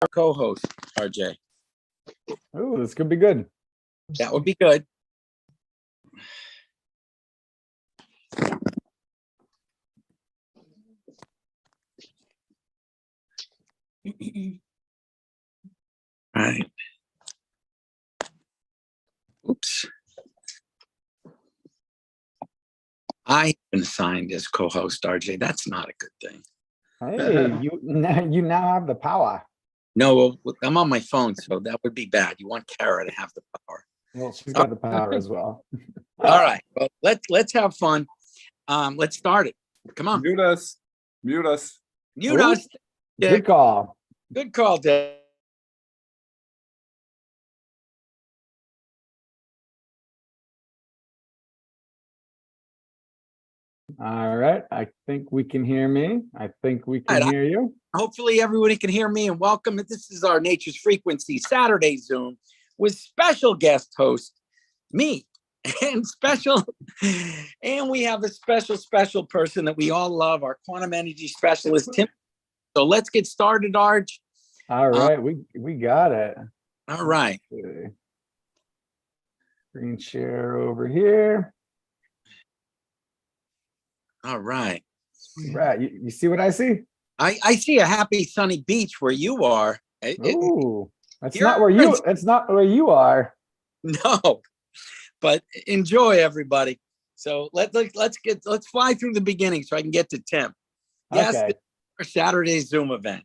our co-host, RJ. Oh, this could be good. That would be good. All right. Oops. I've been assigned as co-host, RJ. That's not a good thing. Hey, you now have the power. No, I'm on my phone, so that would be bad. You want Kara to have the power. Well, she's got the power as well. All right. Well, let's have fun. Let's start it. Come on. Mute us. Mute us. Mute us. Good call. Good call, Dick. All right. I think we can hear me. I think we can hear you. Hopefully everybody can hear me, and welcome. This is our Nature's Frequency Saturday Zoom with special guest host, me, and we have a special person that we all love, our quantum energy specialist, Tim. So let's get started, Arj. All right. We got it. All right. Okay. Screen share over here. All right. Right. You see what I see? I see a happy sunny beach where you are. Oh, that's not where you are. No, but enjoy, everybody. So let's fly through the beginning so I can get to Tim. Yes, Okay. This is our Saturday Zoom event.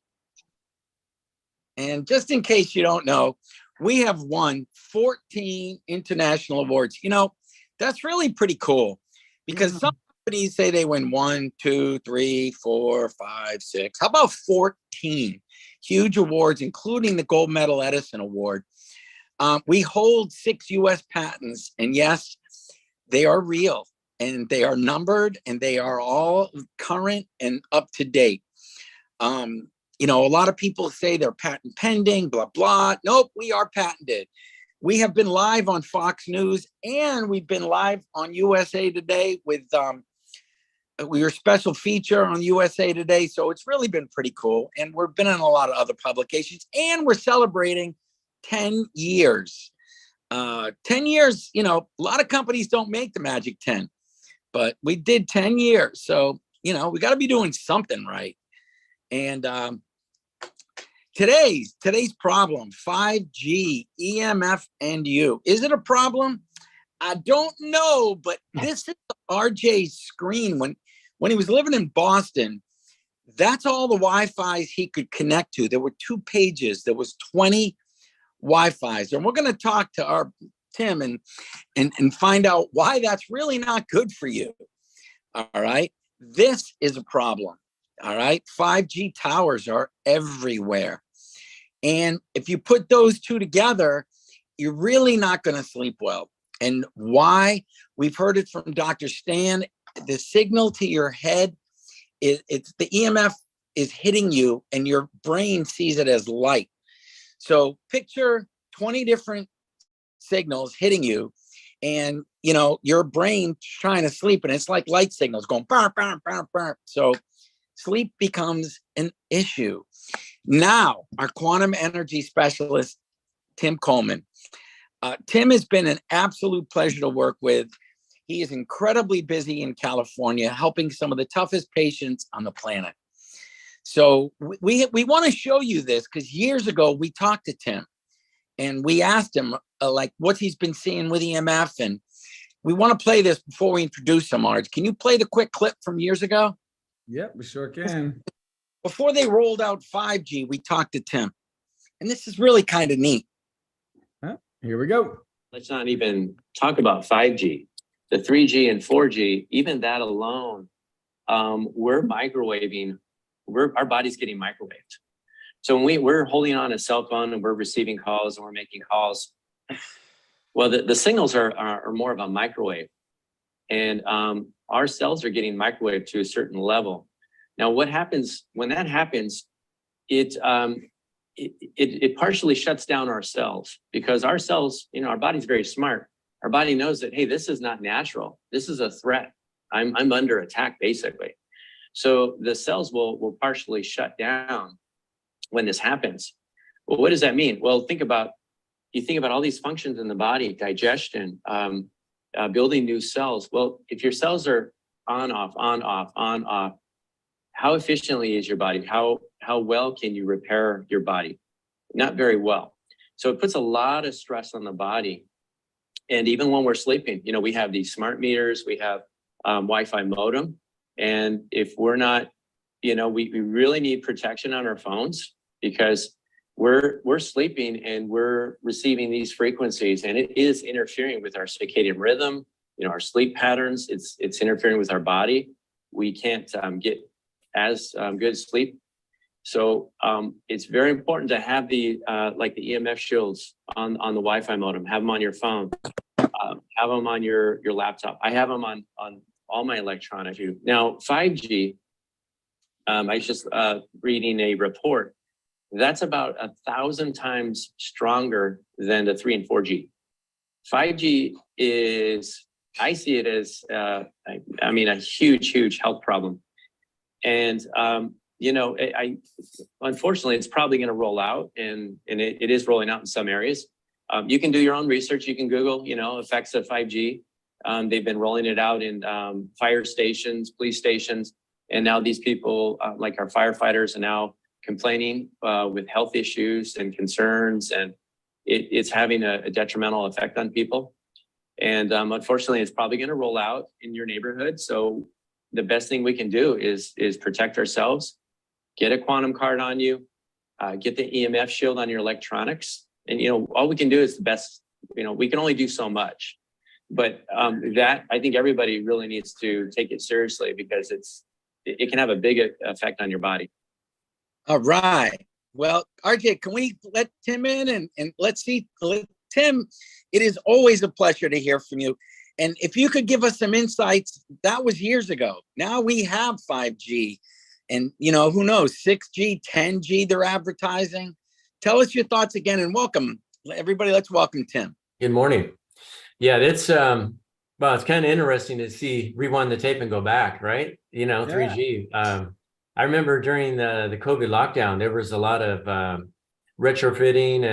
And just in case you don't know, we have won 14 international awards. You know, that's really pretty cool because some companies say they win 1, 2, 3, 4, 5, 6. How about 14 huge awards, including the Gold Medal Edison Award? We hold 6 U.S. patents, and yes, they are real, and they are numbered, and they are all current and up to date. You know, a lot of people say they're patent pending, blah, blah. Nope, we are patented. We have been live on Fox News, and we've been live on USA Today with your special feature on USA Today. So it's really been pretty cool. And we've been in a lot of other publications, and we're celebrating 10 years. 10 years, you know, a lot of companies don't make the magic 10, but we did 10 years. So, you know, we got to be doing something right. And today's problem, 5G, EMF, and you. Is it a problem? I don't know, but this is RJ's screen. When he was living in Boston, that's all the Wi-Fi's he could connect to. There were 2 pages. There was 20 Wi-Fi's. And we're going to talk to our Tim and find out why that's really not good for you. All right. This is a problem. All right. 5G towers are everywhere. And if you put those 2 together, you're really not going to sleep well. And why? We've heard it from Dr. Stan. The signal to your head, it's the EMF is hitting you, and your brain sees it as light. So picture 20 different signals hitting you, and you know your brain trying to sleep, and it's like light signals going burr, burr, burr, burr. So sleep becomes an issue. Now, our quantum energy specialist, Tim Coleman. Tim has been an absolute pleasure to work with. He is incredibly busy in California, helping some of the toughest patients on the planet. So we want to show you this because years ago we talked to Tim and we asked him like what he's been seeing with EMF, and we want to play this before we introduce him. Arj, can you play the quick clip from years ago? Yep, we sure can. Before they rolled out 5G, we talked to Tim, and this is really kind of neat. Here we go. Let's not even talk about 5G. The 3G and 4G, even that alone, we're microwaving. Our body's getting microwaved. So when we're holding on a cell phone and we're receiving calls and we're making calls, well, the signals are more of a microwave. And our cells are getting microwaved to a certain level. Now, what happens when that happens, it partially shuts down our cells, because our cells, you know, our body's very smart. Our body knows that, hey, this is not natural. This is a threat. I'm under attack, basically. So the cells will partially shut down when this happens. Well, what does that mean? Well, you think about all these functions in the body, digestion, building new cells. Well, if your cells are on, off, how efficiently is your body? How well can you repair your body? Not very well. So it puts a lot of stress on the body. And even when we're sleeping, you know, we have these smart meters, we have Wi-Fi modem. And if we're not, you know, we really need protection on our phones, because we're sleeping and we're receiving these frequencies, and it is interfering with our circadian rhythm, you know, our sleep patterns. It's interfering with our body. We can't get as good sleep. So it's very important to have the like the EMF shields on the Wi-Fi modem. Have them on your phone. Have them on your laptop. I have them on all my electronics. Now 5G. I was just reading a report. That's about 1,000 times stronger than the 3 and 4G. 5G is, I see it as, I mean, a huge health problem. And, you know, unfortunately, it's probably going to roll out, and it is rolling out in some areas. You can do your own research. You can Google, you know, effects of 5G. They've been rolling it out in fire stations, police stations. And now these people, like our firefighters, are now complaining with health issues and concerns, and it's having a detrimental effect on people. And unfortunately, it's probably going to roll out in your neighborhood. So the best thing we can do is protect ourselves, get a quantum card on you, get the EMF shield on your electronics. And, you know, all we can do is the best, you know, we can only do so much. But that, I think everybody really needs to take it seriously, because it can have a big effect on your body. All right. Well, RJ, can we let Tim in and let's see, Tim, it is always a pleasure to hear from you. And if you could give us some insights, that was years ago. Now we have 5G and, you know, who knows, 6G, 10G, they're advertising. Tell us your thoughts again, and welcome. Everybody, let's welcome Tim. Good morning. Yeah, that's, well, it's kind of interesting to rewind the tape and go back, right? You know, 3G. I remember during the COVID lockdown, there was a lot of retrofitting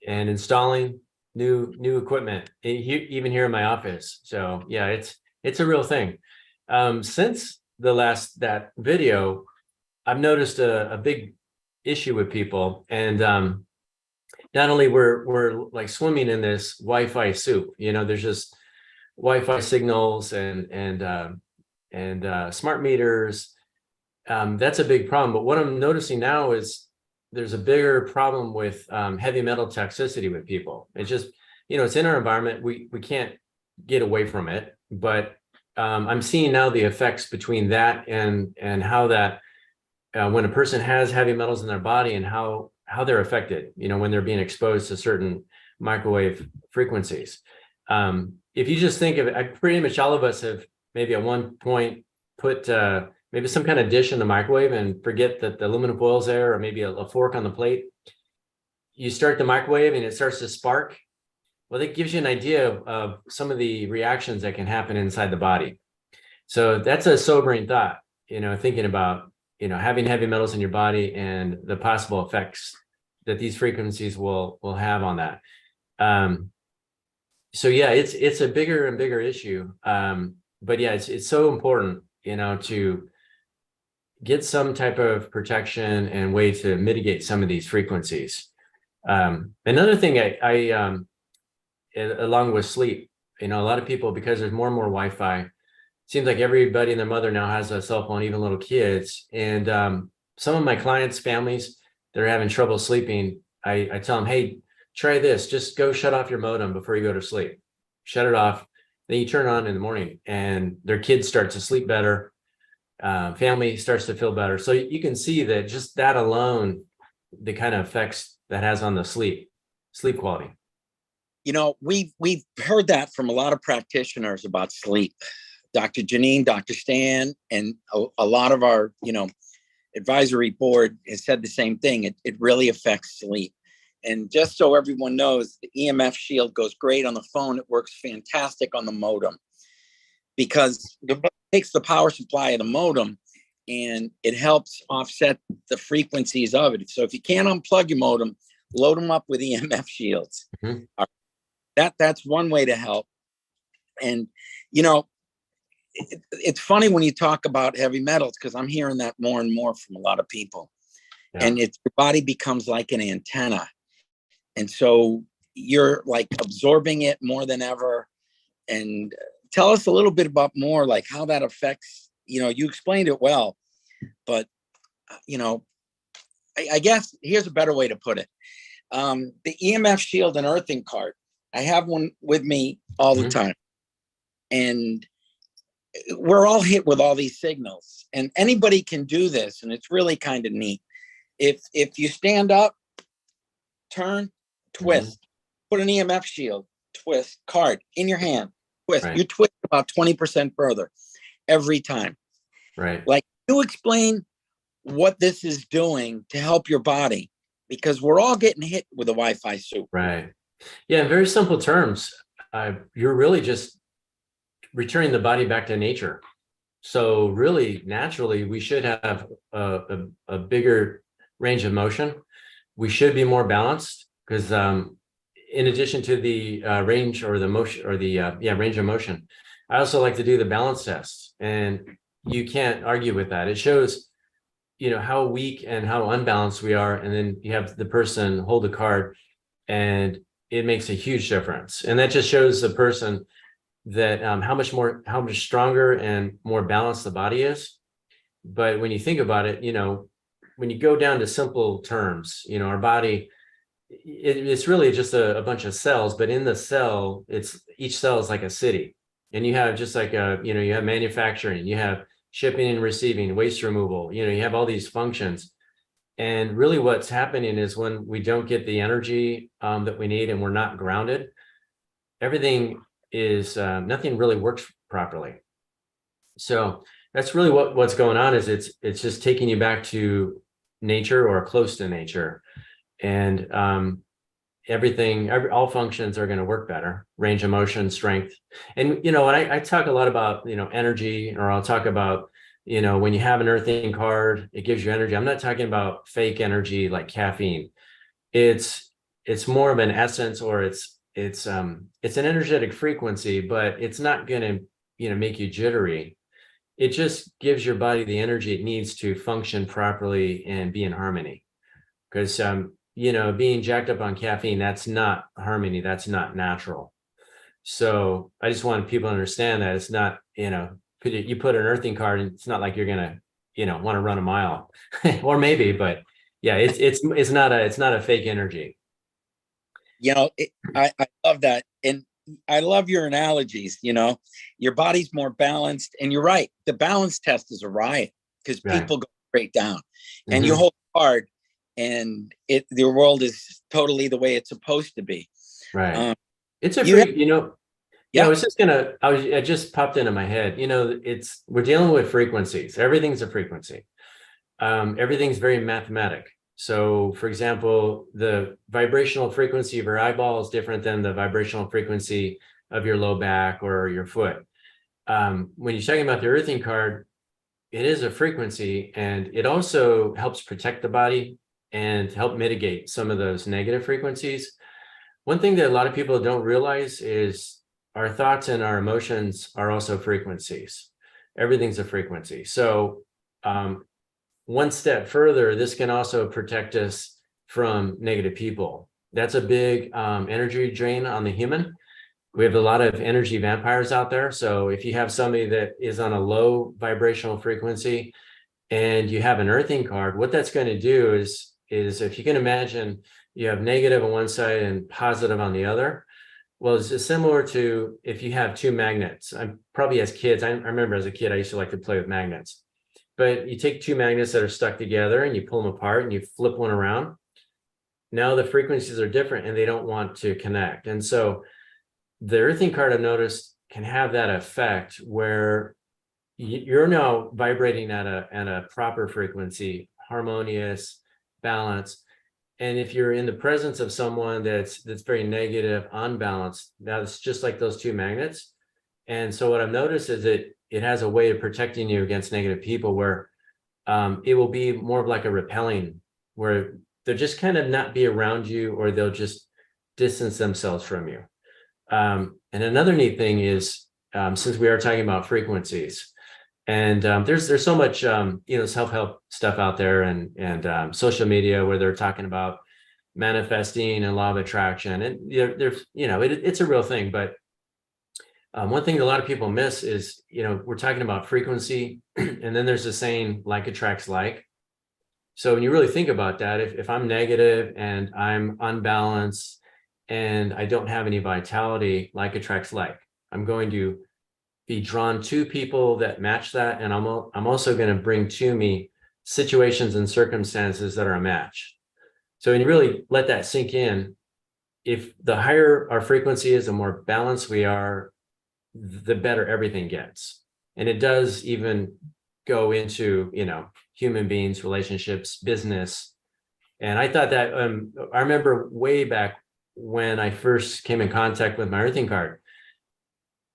and installing new equipment, even here in my office. So yeah, it's a real thing. Since that video, I've noticed a big issue with people, and not only we're like swimming in this Wi-Fi soup. You know, there's just Wi-Fi signals and smart meters. That's a big problem. But what I'm noticing now is there's a bigger problem with heavy metal toxicity with people. It's just, you know, it's in our environment. We can't get away from it. But I'm seeing now the effects between that and how that when a person has heavy metals in their body, and how they're affected, you know, when they're being exposed to certain microwave frequencies. If you just think of it, pretty much all of us have maybe at one point put maybe some kind of dish in the microwave and forget that the aluminum foil's there, or maybe a fork on the plate. You start the microwave and it starts to spark. Well, that gives you an idea of some of the reactions that can happen inside the body. So that's a sobering thought, you know, thinking about, you know, having heavy metals in your body and the possible effects that these frequencies will have on that. So yeah, it's a bigger and bigger issue. But yeah, it's so important, you know, to get some type of protection and way to mitigate some of these frequencies. Another thing I along with sleep, you know, a lot of people, because there's more and more Wi-Fi, it seems like everybody and their mother now has a cell phone, even little kids. And some of my clients' families, they're having trouble sleeping. I tell them, hey, try this. Just go shut off your modem before you go to sleep. Shut it off. Then you turn it on in the morning, and their kids start to sleep better. Family starts to feel better. So you can see that just that alone, the kind of effects that has on the sleep quality. You know, we've heard that from a lot of practitioners about sleep. Dr. Janine, Dr. Stan, and a lot of our, you know, advisory board has said the same thing. It really affects sleep. And just so everyone knows, the EMF Shield goes great on the phone. It works fantastic on the modem, because it takes the power supply of the modem and it helps offset the frequencies of it. So if you can't unplug your modem, load them up with EMF shields. Mhm. That's one way to help. And, it's funny when you talk about heavy metals, because I'm hearing that more and more from a lot of people. Yeah. And your body becomes like an antenna. And so you're like absorbing it more than ever. And tell us a little bit about more like how that affects, you explained it well, but, I guess here's a better way to put it. The EMF Shield and Earthing Card, I have one with me all the time. And we're all hit with all these signals, and anybody can do this. And it's really kind of neat. If you stand up, turn, twist, put an EMF shield, twist, card in your hand, twist. Right. You twist about 20% further every time. Right. Like, you explain what this is doing to help your body, because we're all getting hit with a Wi-Fi suit. Right. Yeah. In very simple terms, you're really just returning the body back to nature. So really, naturally, we should have a bigger range of motion. We should be more balanced because in addition to the range or the motion or the range of motion, I also like to do the balance test, and you can't argue with that. It shows, how weak and how unbalanced we are, and then you have the person hold the card, and it makes a huge difference. And that just shows the person that how much stronger and more balanced the body is. But when you think about it, when you go down to simple terms, our body, it's really just a bunch of cells, but in the cell, each cell is like a city. And you have just like you have manufacturing, you have shipping and receiving, waste removal, you have all these functions. And really what's happening is when we don't get the energy that we need and we're not grounded, everything is nothing really works properly. So that's really what's going on. Is it's just taking you back to nature or close to nature, and all functions are going to work better. Range of motion, strength, and when I talk a lot about energy, or I'll talk about when you have an earthing card, it gives you energy. I'm not talking about fake energy like caffeine. It's more of an essence, or it's an energetic frequency, but it's not going to make you jittery. It just gives your body the energy it needs to function properly and be in harmony. Because being jacked up on caffeine, that's not harmony, that's not natural. So I just want people to understand that it's not, you put an earthing card, and it's not like you're gonna want to run a mile or maybe, but yeah, it's not a fake energy. I love that. And I love your analogies. Your body's more balanced, and you're right. The balance test is a riot because people go straight down, and you hold hard, and the world is totally the way it's supposed to be. Right. It's a free, Yeah. I just popped into my head, we're dealing with frequencies. Everything's a frequency. Everything's very mathematic. So for example, the vibrational frequency of your eyeball is different than the vibrational frequency of your low back or your foot. When you're talking about the earthing card, it is a frequency, and it also helps protect the body and help mitigate some of those negative frequencies. One thing that a lot of people don't realize is our thoughts and our emotions are also frequencies. Everything's a frequency. So one step further, this can also protect us from negative people. That's a big energy drain on the human. We have a lot of energy vampires out there. So if you have somebody that is on a low vibrational frequency and you have an earthing card, what that's going to do is if you can imagine, you have negative on one side and positive on the other. Well, it's similar to if you have two magnets. Probably as kids, I remember as a kid, I used to like to play with magnets. But you take two magnets that are stuck together and you pull them apart and you flip one around. Now the frequencies are different and they don't want to connect. And so the earthing card, I've noticed, can have that effect where you're now vibrating at a proper frequency, harmonious, balanced. And if you're in the presence of someone that's very negative, unbalanced, that's just like those two magnets. And so what I've noticed is it has a way of protecting you against negative people, where it will be more of like a repelling, where they'll just kind of not be around you, or they'll just distance themselves from you. And another neat thing is, since we are talking about frequencies, and there's so much self-help stuff out there, and social media where they're talking about manifesting and law of attraction, and it's a real thing. But one thing that a lot of people miss is, we're talking about frequency, and then there's a saying, like attracts like. So when you really think about that, if I'm negative and I'm unbalanced and I don't have any vitality, like attracts like. I'm going to be drawn to people that match that, and I'm also going to bring to me situations and circumstances that are a match. So when you really let that sink in, if the higher our frequency is, the more balanced we are, the better everything gets. And it does even go into, human beings, relationships, business. And I thought that, I remember way back when I first came in contact with my earthing card,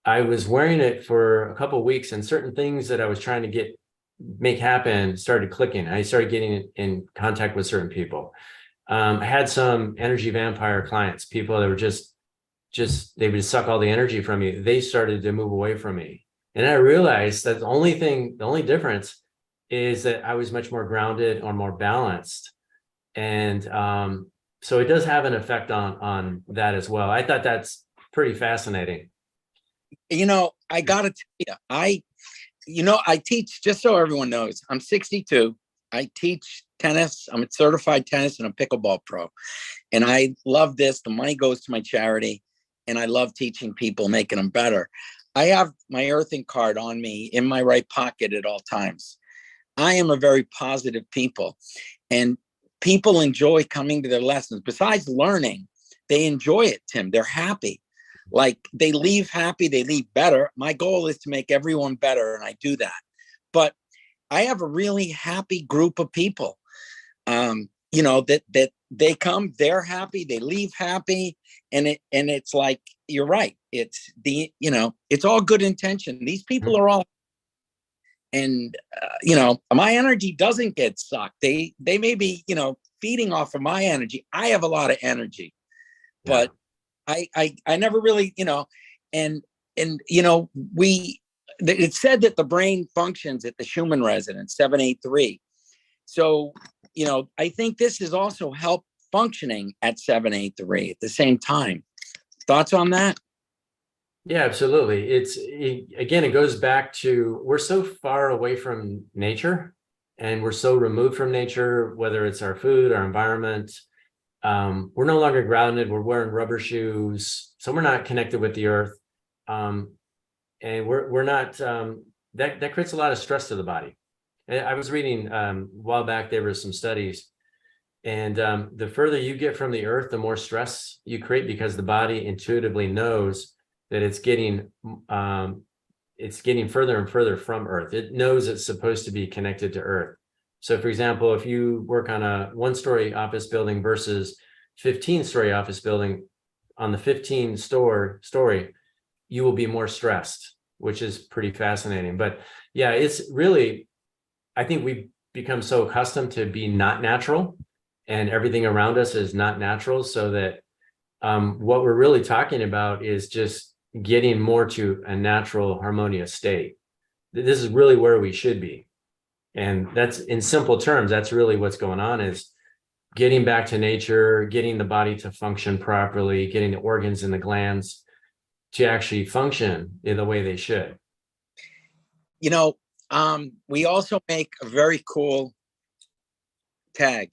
I was wearing it for a couple of weeks, and certain things that I was trying to make happen started clicking. I started getting in contact with certain people. I had some energy vampire clients, people that were just they would suck all the energy from you. They started to move away from me. And I realized that the only difference is that I was much more grounded or more balanced. And so it does have an effect on that as well. I thought that's pretty fascinating. I gotta tell you, I teach, just so everyone knows, I'm 62. I teach tennis. I'm a certified tennis and a pickleball pro. And I love this. The money goes to my charity. And I love teaching people, making them better. I have my earthing card on me in my right pocket at all times. I am a very positive people. And people enjoy coming to their lessons. Besides learning, they enjoy it, Tim. They're happy. Like, they leave happy, they leave better. My goal is to make everyone better, and I do that. But I have a really happy group of people, that they come, they're happy, they leave happy. And it's like, you're right. It's it's all good intention. These people are all, and my energy doesn't get sucked. They may be, feeding off of my energy. I have a lot of energy, but I never really, it's said that the brain functions at the Schumann resonance 783. So, I think this is also help functioning at 783 at the same time. Thoughts on that? Yeah, absolutely. Again, it goes back to, we're so far away from nature, and we're so removed from nature, whether it's our food, our environment. We're no longer grounded. We're wearing rubber shoes, so we're not connected with the earth, and we're not. That creates a lot of stress to the body. I was reading a while back, there were some studies, and the further you get from the earth, the more stress you create, because the body intuitively knows that it's getting further and further from earth. It knows it's supposed to be connected to earth. So, for example, if you work on a 1-story office building versus 15-story office building, on the 15-story, you will be more stressed, which is pretty fascinating. But yeah, it's really, I think we've become so accustomed to be not natural, and everything around us is not natural, so that what we're really talking about is just getting more to a natural, harmonious state. This is really where we should be. And that's, in simple terms, that's really what's going on, is getting back to nature, getting the body to function properly, getting the organs and the glands to actually function in the way they should. We also make a very cool tag,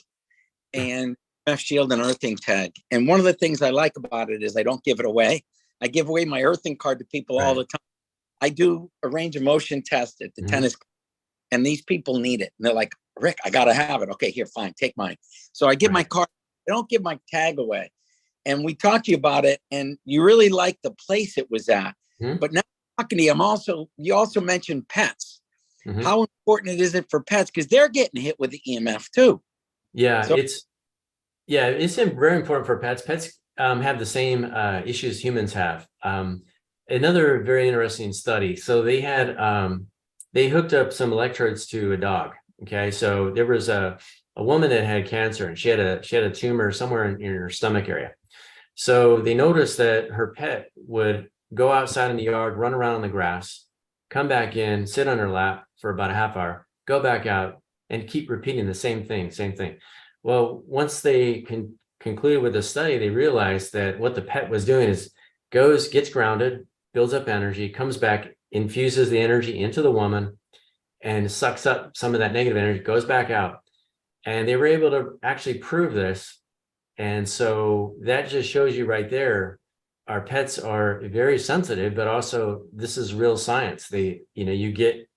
and EMF Shield and earthing tag. And one of the things I like about it is I don't give it away. I give away my earthing card to people all the time. I do a range of motion test at the tennis, and these people need it. And they're like, Rick, I got to have it. Okay, here, fine, take mine. So I give my card. I don't give my tag away. And we talked to you about it, and you really liked the place it was at. But now talking to you, you also mentioned pets. How important is it for pets? Because they're getting hit with the EMF too. Yeah, it's very important for pets. Pets have the same issues humans have. Another very interesting study. So they had they hooked up some electrodes to a dog. Okay, so there was a a woman that had cancer, and she had a tumor somewhere in her stomach area. So they noticed that her pet would go outside in the yard, run around on the grass, come back in, sit on her lap for about a half hour, go back out, and keep repeating the same thing. Well, once they concluded with the study, they realized that what the pet was doing is gets grounded, builds up energy, comes back, infuses the energy into the woman, and sucks up some of that negative energy, goes back out. And they were able to actually prove this. And so that just shows you right there, our pets are very sensitive, but also this is real science. You get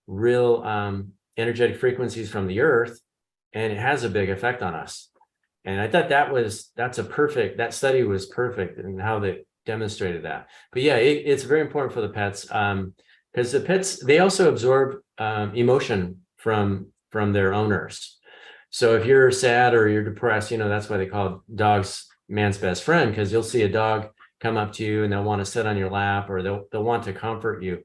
real energetic frequencies from the earth, and it has a big effect on us. And I thought that study was perfect in how they demonstrated that. But yeah, it's very important for the pets, because the pets, they also absorb emotion from their owners. So if you're sad or you're depressed, that's why they call dogs man's best friend, because you'll see a dog come up to you and they'll want to sit on your lap, or they'll want to comfort you.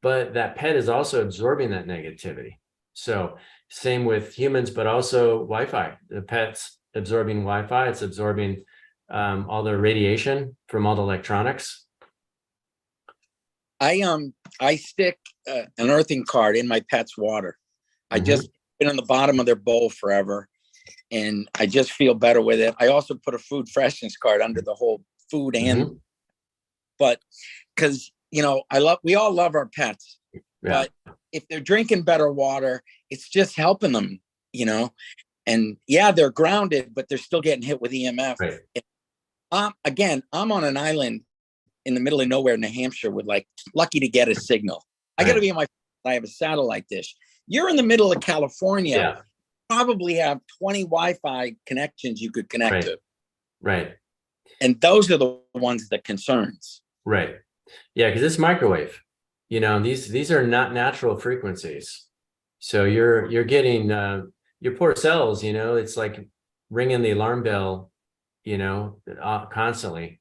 But that pet is also absorbing that negativity. So same with humans, but also Wi-Fi. The pet's absorbing Wi-Fi. It's absorbing all the radiation from all the electronics. I stick an earthing card in my pet's water. I just been on the bottom of their bowl forever, and I just feel better with it. I also put a food freshness card under the whole food and, but because we all love our pets, but if they're drinking better water, it's just helping them, and they're grounded, but they're still getting hit with EMF. Right. Again, I'm on an island in the middle of nowhere, New Hampshire, with lucky to get a signal. I got to be on I have a satellite dish. You're in the middle of California. Yeah. Probably have 20 Wi-Fi connections you could connect to. Right. And those are the ones that concerns. Right. Yeah, because it's microwave. These are not natural frequencies. So you're getting your poor cells, it's like ringing the alarm bell, constantly.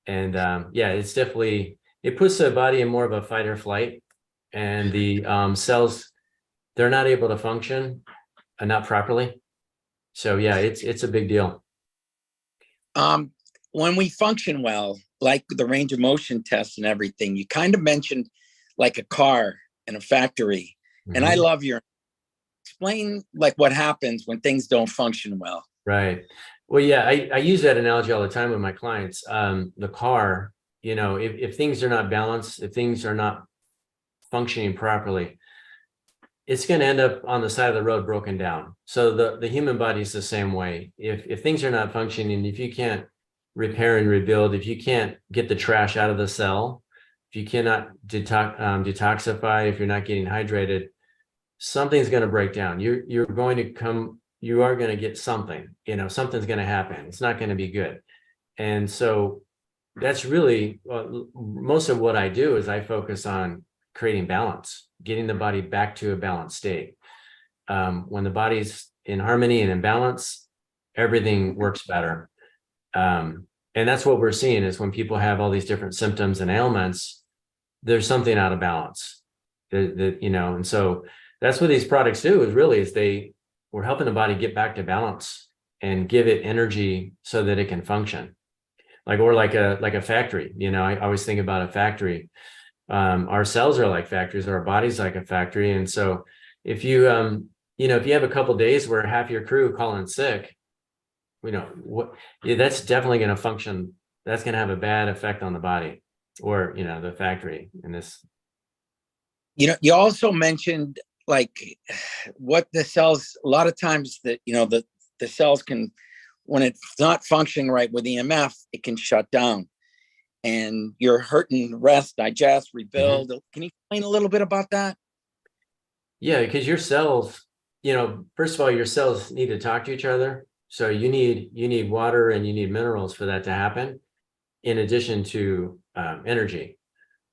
And it's definitely, it puts the body in more of a fight or flight, and the cells, they're not able to function not properly. So it's a big deal. When we function well, like the range of motion tests and everything, you kind of mentioned like a car and a factory. And I love explain what happens when things don't function well. Right. Well, I use that analogy all the time with my clients. The car, if things are not balanced, if things are not functioning properly, it's going to end up on the side of the road broken down. So the human body is the same way. If things are not functioning, if you can't repair and rebuild, if you can't get the trash out of the cell, if you cannot detoxify, if you're not getting hydrated, something's going to break down. You are going to get something, something's going to happen. It's not going to be good. And so that's really most of what I do is I focus on creating balance, getting the body back to a balanced state. When the body's in harmony and in balance, everything works better. And that's what we're seeing is when people have all these different symptoms and ailments, there's something out of balance. And so that's what these products do we're helping the body get back to balance and give it energy so that it can function. Like a factory, I always think about a factory. Our cells are like factories, our body's like a factory. And so if you have a couple of days where half your crew call in sick, that's definitely going to function. That's going to have a bad effect on the body or, the factory in this. You also mentioned what the cells, a lot of times that, the cells can, when it's not functioning right with EMF, it can shut down and you're hurting, rest, digest, rebuild. Can you explain a little bit about that? Yeah, because your cells, first of all, your cells need to talk to each other. So you need water and you need minerals for that to happen, in addition to energy.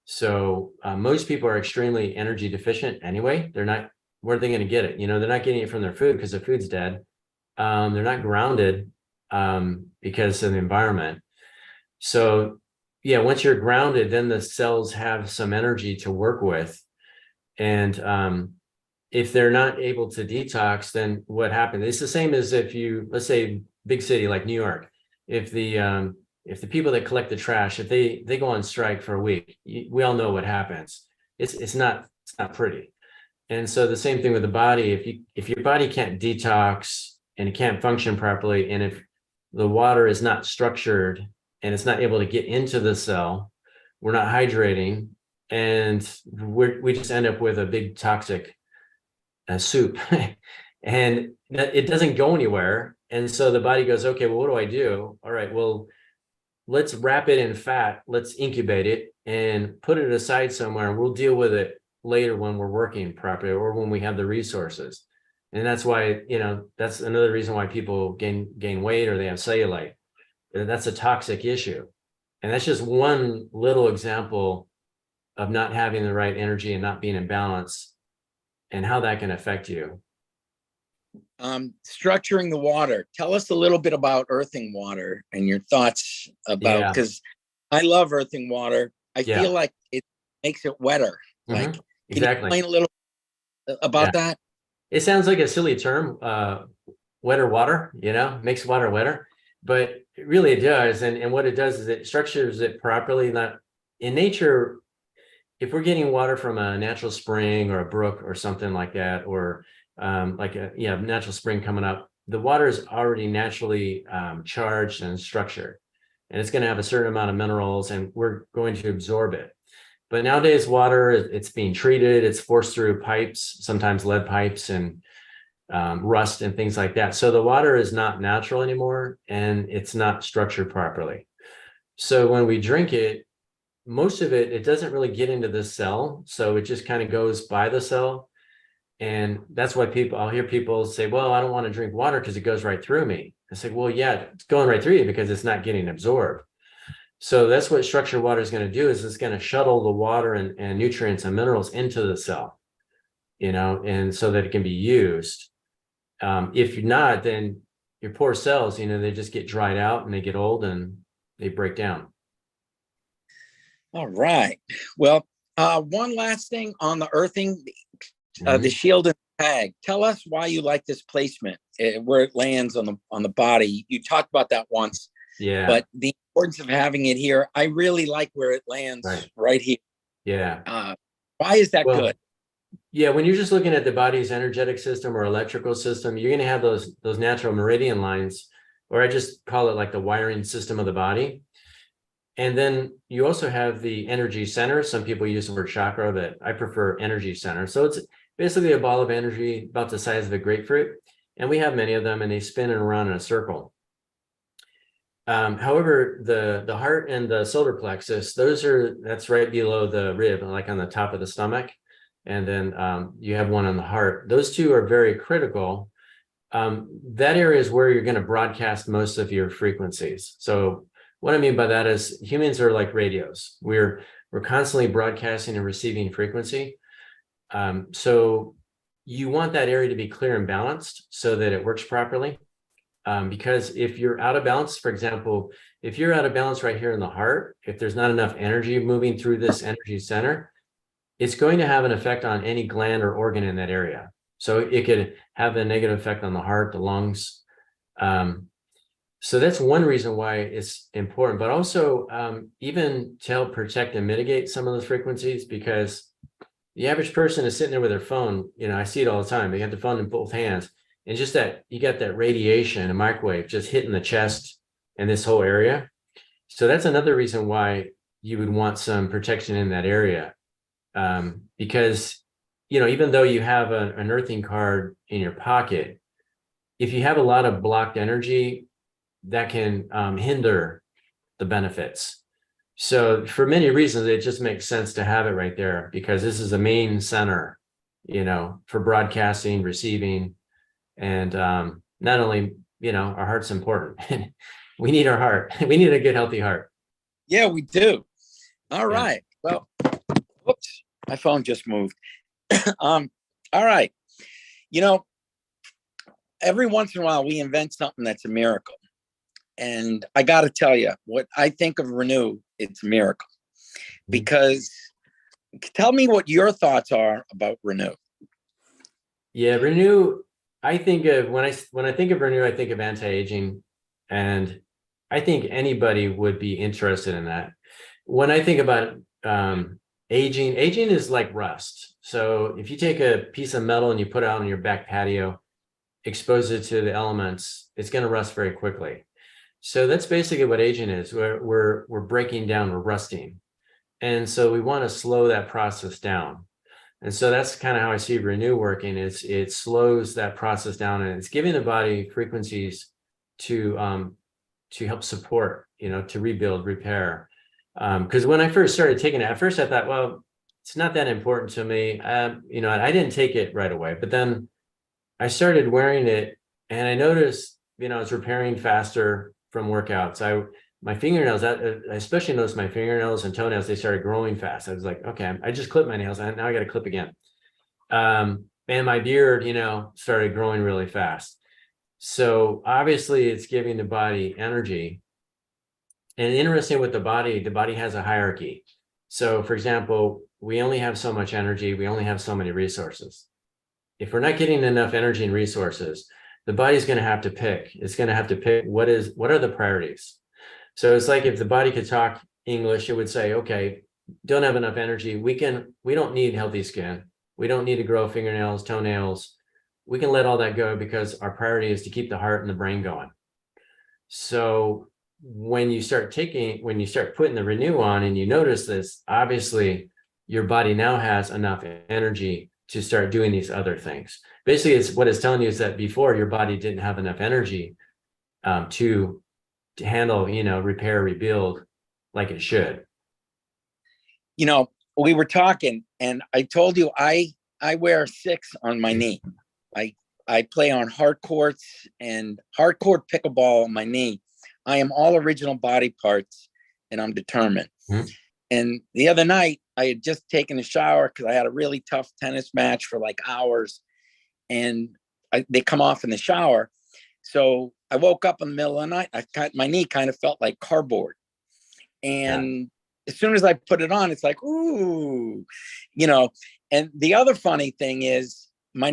So most people are extremely energy deficient anyway. They're not, where are they going to get it? They're not getting it from their food because their food's dead. They're not grounded because of the environment. So once you're grounded, then the cells have some energy to work with. And if they're not able to detox, then what happens? It's the same as if you, let's say, big city like New York, if the people that collect the trash, if they go on strike for a week, we all know what happens. It's not pretty. And so the same thing with the body. If your body can't detox and it can't function properly, and if the water is not structured and it's not able to get into the cell, we're not hydrating, and we just end up with a big toxic soup, and it doesn't go anywhere. And so the body goes, okay, well, what do I do? All right, well, let's wrap it in fat, let's incubate it and put it aside somewhere, and we'll deal with it later when we're working properly or when we have the resources. And that's why, that's another reason why people gain weight or they have cellulite. That's a toxic issue. And that's just one little example of not having the right energy and not being in balance, and how that can affect you. Structuring the water. Tell us a little bit about earthing water and your thoughts about, because I love earthing water. I feel like it makes it wetter. Like, exactly. Can you explain a little about that? It sounds like a silly term, wetter water, makes water wetter, but really it does. And what it does is it structures it properly. Not in nature, if we're getting water from a natural spring or a brook or something like that, or like a natural spring coming up, the water is already naturally charged and structured, and it's going to have a certain amount of minerals, and we're going to absorb it. But nowadays, water, it's being treated, it's forced through pipes, sometimes lead pipes and rust and things like that. So the water is not natural anymore, and it's not structured properly. So when we drink it, most of it doesn't really get into the cell. So it just kind of goes by the cell. And that's why I'll hear people say, well, I don't want to drink water because it goes right through me. I say, well, yeah, it's going right through you because it's not getting absorbed. So that's what structured water is going to do, is it's going to shuttle the water and nutrients and minerals into the cell, and so that it can be used. If you're not, then your poor cells, they just get dried out and they get old and they break down. All right. Well, one last thing on the earthing, the shield and tag. Tell us why you like this placement, where it lands on the body. You talked about that once. Yeah. But the importance of having it here, I really like where it lands right here. Yeah. Why is that good? Yeah, when you're just looking at the body's energetic system or electrical system, you're going to have those natural meridian lines, or I just call it like the wiring system of the body. And then you also have the energy center. Some people use the word chakra, but I prefer energy center. So it's basically a ball of energy about the size of a grapefruit. And we have many of them, and they spin around in a circle. However, the heart and the solar plexus, that's right below the rib, like on the top of the stomach. And then you have one on the heart. Those two are very critical. That area is where you're going to broadcast most of your frequencies. So what I mean by that is humans are like radios. We're constantly broadcasting and receiving frequency. So you want that area to be clear and balanced so that it works properly. Because if you're out of balance, for example, if you're out of balance right here in the heart, if there's not enough energy moving through this energy center, it's going to have an effect on any gland or organ in that area. So it could have a negative effect on the heart, the lungs. So that's one reason why it's important, but also even to help protect and mitigate some of those frequencies, because the average person is sitting there with their phone. I see it all the time. They have the phone in both hands. And just that you got that radiation, a microwave just hitting the chest and this whole area. So that's another reason why you would want some protection in that area. Because, even though you have an earthing card in your pocket, if you have a lot of blocked energy, that can hinder the benefits. So for many reasons, it just makes sense to have it right there, because this is the main center, for broadcasting, receiving. And not only, our heart's important. We need our heart. We need a good, healthy heart. Yeah, we do. All right. Well, whoops, my phone just moved. All right. Every once in a while we invent something that's a miracle. And I got to tell you, what I think of Renew, it's a miracle. Because tell me what your thoughts are about Renew. Yeah, Renew. I think of when I think of Renew, I think of anti-aging, and I think anybody would be interested in that. When I think about aging is like rust. So if you take a piece of metal and you put it out on your back patio, expose it to the elements, it's going to rust very quickly. So that's basically what aging is. We're breaking down, we're rusting, and so we want to slow that process down. And so that's kind of how I see Renew working. It slows that process down, and it's giving the body frequencies to help support, to rebuild, repair. Because when I first started taking it, at first I thought, well, it's not that important to me. I didn't take it right away, but then I started wearing it, and I noticed, I was repairing faster from workouts. My fingernails, I especially noticed my fingernails and toenails, they started growing fast. I was like, okay, I just clipped my nails, and now I got to clip again. And my beard, started growing really fast. So obviously it's giving the body energy. And interesting with the body has a hierarchy. So for example, we only have so much energy, we only have so many resources. If we're not getting enough energy and resources, the body's going to have to pick. It's going to have to pick what are the priorities. So it's like if the body could talk English, it would say, okay, don't have enough energy. We don't need healthy skin. We don't need to grow fingernails, toenails. We can let all that go because our priority is to keep the heart and the brain going. So when you start putting the Renew on and you notice this, obviously your body now has enough energy to start doing these other things. Basically, what it's telling you is that before your body didn't have enough energy to handle, repair, rebuild like it should. We were talking, and I told you I wear 6 on my knee. I play on hard courts and hard court pickleball on my knee. I am all original body parts, and I'm determined. Mm-hmm. And the other night, I had just taken a shower because I had a really tough tennis match for like hours, and they come off in the shower. So I woke up in the middle of the night. My knee kind of felt like cardboard. And as soon as I put it on, it's like, ooh, And the other funny thing is my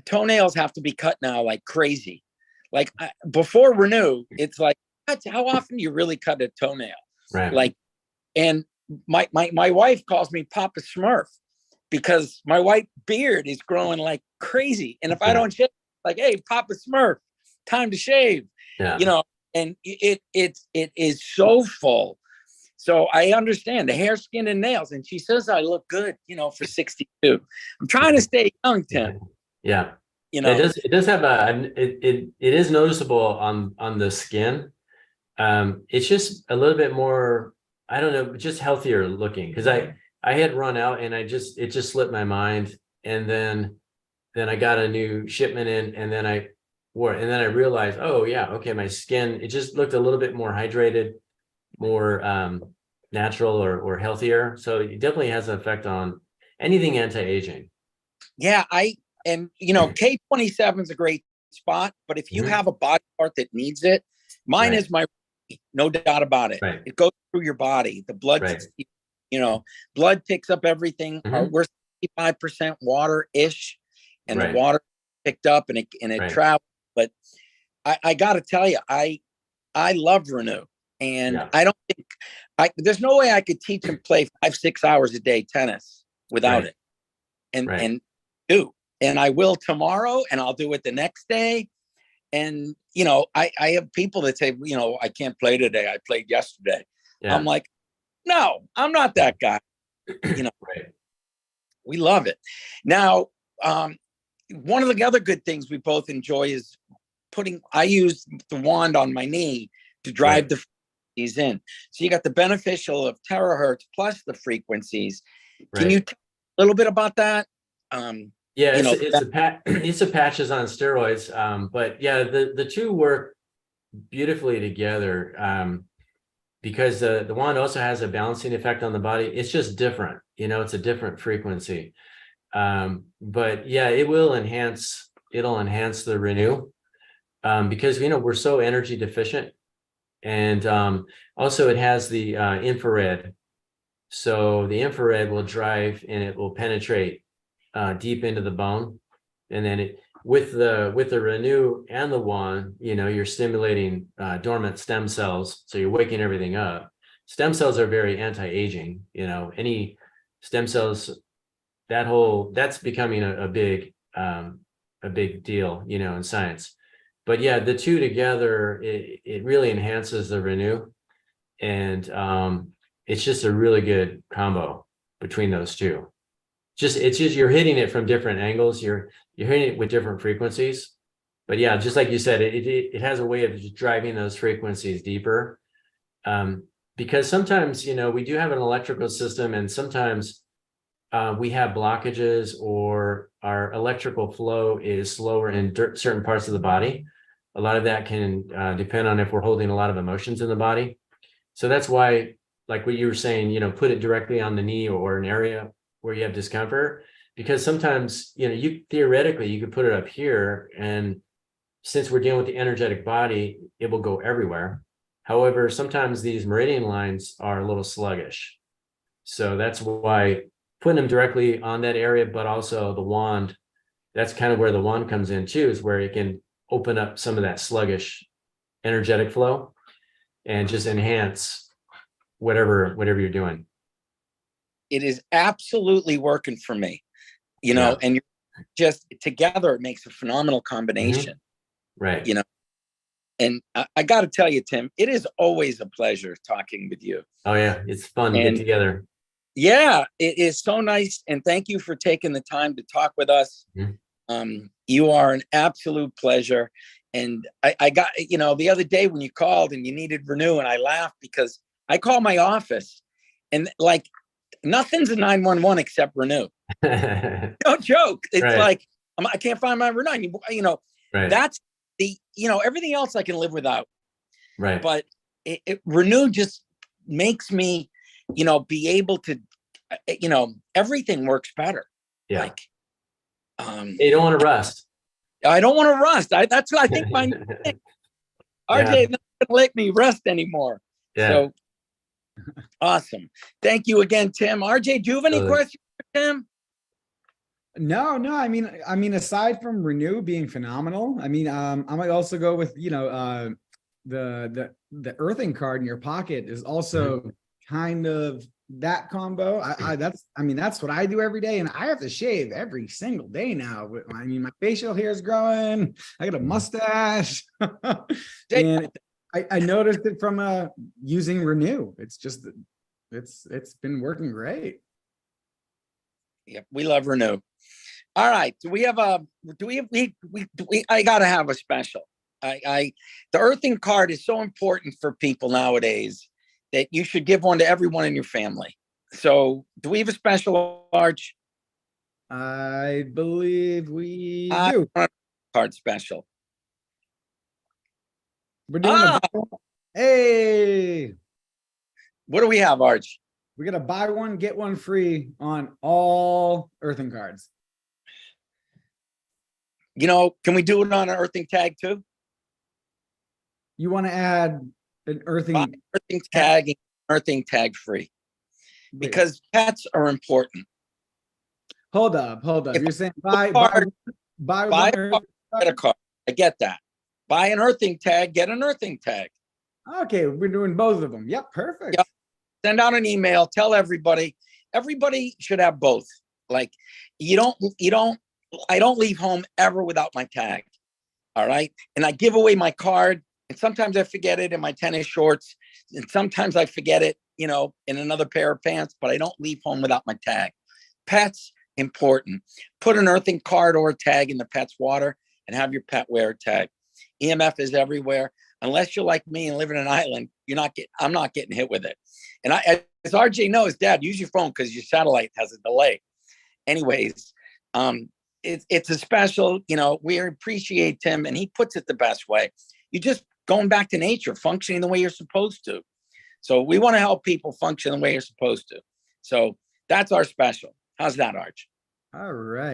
toenails have to be cut now like crazy. Like before Renew, it's like, how often do you really cut a toenail? Right. And my wife calls me Papa Smurf because my white beard is growing like crazy. And if I don't shave, like, hey, Papa Smurf, time to shave. Yeah. And it is so full. So I understand the hair, skin, and nails. And she says I look good, for 62. I'm trying to stay young, Tim. Yeah. It does have it is noticeable on the skin. It's just a little bit more, I don't know, just healthier looking, because I had run out and it just slipped my mind, and then I got a new shipment in, and then I wore it, and then I realized, oh yeah, okay, my skin, it just looked a little bit more hydrated, more natural or healthier. So it definitely has an effect on anything anti-aging. Yeah, K27 is a great spot, but if you have a body part that needs it, mine is my, no doubt about it. Right. It goes through your body. The blood, blood picks up everything. We're 65% water-ish, and the water picked up and it traveled. But I got to tell you, I love Renew, and I don't think there's no way I could teach him play 5-6 hours a day tennis without it, and do. And I will tomorrow, and I'll do it the next day. And, I have people that say, I can't play today. I played yesterday. Yeah. I'm like, no, I'm not that guy. We love it. Now, one of the other good things we both enjoy is I use the wand on my knee to drive the frequencies in. So you got the beneficial of terahertz plus the frequencies. Can you tell a little bit about that? It's a patches on steroids, but yeah, the two work beautifully together, because the wand also has a balancing effect on the body. It's just different, it's a different frequency, but yeah, it'll enhance the Renew, because we're so energy deficient, and also it has the infrared, so the infrared will drive and it will penetrate deep into the bone, And then with the renew and the wand, you're stimulating dormant stem cells. So you're waking everything up. Stem cells are very anti-aging. Any stem cells, that's becoming a big deal, in science. But yeah, the two together, it really enhances the renew, and it's just a really good combo between those two. It's just you're hitting it from different angles. You're hitting it with different frequencies. But yeah, just like you said, it has a way of just driving those frequencies deeper. Because sometimes, we do have an electrical system, and sometimes we have blockages, or our electrical flow is slower in certain parts of the body. A lot of that can depend on if we're holding a lot of emotions in the body. So that's why, like what you were saying, put it directly on the knee or an area where you have discomfort, because sometimes, you theoretically, you could put it up here, and since we're dealing with the energetic body, it will go everywhere. However, sometimes these meridian lines are a little sluggish. So that's why putting them directly on that area, but also the wand, that's kind of where the wand comes in too, is where it can open up some of that sluggish energetic flow and just enhance whatever you're doing. It is absolutely working for me, Yeah. and you're just together, it makes a phenomenal combination. Right. And I got to tell you, Tim, it is always a pleasure talking with you. Oh yeah, it's fun to get together. Yeah, it is so nice. And thank you for taking the time to talk with us. You are an absolute pleasure. And I got, the other day when you called and you needed renew, and I laughed because I call my office and like nothing's a 911 except renew. No joke. It's Right. like, I can't find my renew. Right. That's everything else I can live without. Right. But renew just makes me, be able to, everything works better. Yeah. Like, you don't want to rust. I don't want to rust. That's what I think my RJ not gonna let me rest anymore. Yeah. So awesome. Thank you again, Tim. RJ, do you have any questions for Tim? No. I mean, aside from renew being phenomenal, I might also go with, the earthing card in your pocket is also kind of that combo. That's what I do every day, and I have to shave every single day now. My facial hair is growing. I got a mustache. And I noticed it from using renew. It's just, it's been working great. Yep, we love renew. All right. Do we have I gotta have a special. The earthing card is so important for people nowadays that you should give one to everyone in your family. So do we have a special, Arch? I believe we do. Card special. We're doing hey. What do we have, Arch? We're gonna buy one, get one free on all earthing cards. Can we do it on an earthing tag too? You want to add an earthing tag free, because pets are important. Hold up. You're saying buy a card. I get that. Buy an earthing tag, get an earthing tag. Okay, we're doing both of them. Yep, perfect. Yep. Send out an email. Tell everybody. Everybody should have both. Like I don't leave home ever without my tag. All right. And I give away my card. And sometimes I forget it in my tennis shorts. And sometimes I forget it, in another pair of pants, but I don't leave home without my tag. Pets, important. Put an earthing card or a tag in the pet's water and have your pet wear a tag. EMF is everywhere. Unless you're like me and live in an island, I'm not getting hit with it. And as RJ knows, Dad, use your phone because your satellite has a delay. Anyways, it's a special, we appreciate Tim, and he puts it the best way. You just going back to nature, functioning the way you're supposed to. So we want to help people function the way you're supposed to. So that's our special. How's that, Arch? All right.